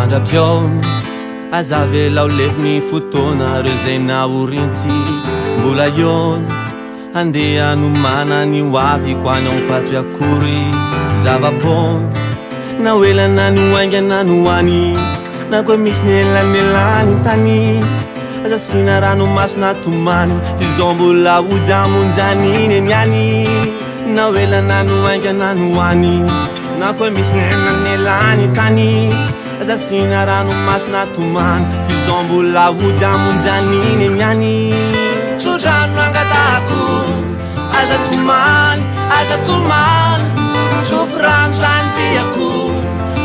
mandrapiaona aza velao leviny fotoana reo zay naorintsy mbola iona andeha nomana ny hoavy ko any ao fa tsy akory zava-pona na oelana ny oaingana no hoany na koa misy ny elanelany tany aza sina ranomasina tomany fizao mbola ody amonjaniny eny any na oelana ny oaingana no hoany na koa misy ny elanelany tany aza sina ranomasina tomany fizao mbola ody amonjaniny eny any tsodrano angatako aza tomany sofrano zany tiako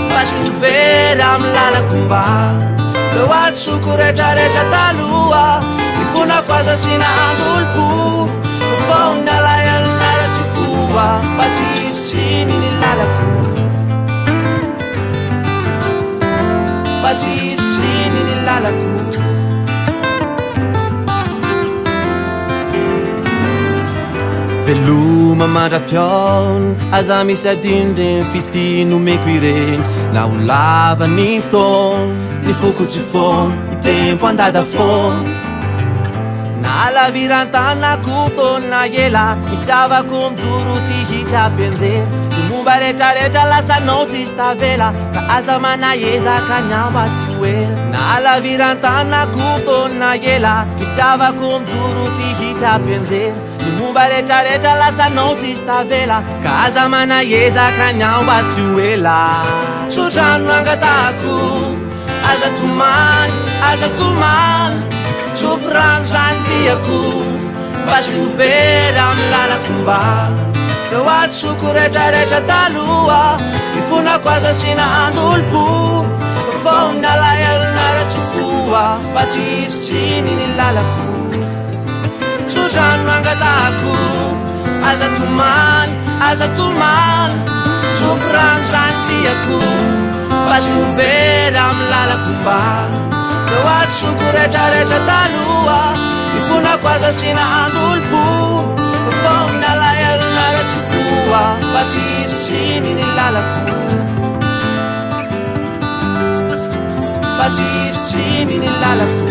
mba tsy vera amy lalakomba leo atsoko retraretra taloha mifonako aza sina andoloko vao ny alayanaratsy foa mba tsy isotsiny ny lalako mba tsy isotsiny ny lalako veloma mandrapiaona aza misy adindreny fity nomeko ireny na ho lava ny fotoana ny fokotsy foana ny tempo andada foana na laviran-tanako fotoana ela fitiavako mijoro tsy hisy ampianjera ny momba retraretra lasanao tsisy tavela ka aza manahezaka ny amba tsy hoela na laviran-tanako fotoana ela fitiavako mijoro tsy hisy ampianjera ny momba retraretra lasanao tsisy tavela ka aza manahezaka ny amba tsy hoela tsodrano angatako aza tomany sofrano zany tiako mba tsy hovera amy lalakomba leo atsoko retraretra taloha mifonako aza sina andoloko vao ny alaelonaratsy foa mba tsy isotsiny ny lalako tsodrano angatako aza tomany sofrano zany tiako mba tsy hovera amy lalakomba leo atsoko retraretra taloha mifonako aza sina andoloko vao ny alaelonaratsy foa mba tsy isotsiny ny lalako mba tsy isotsiny ny lalako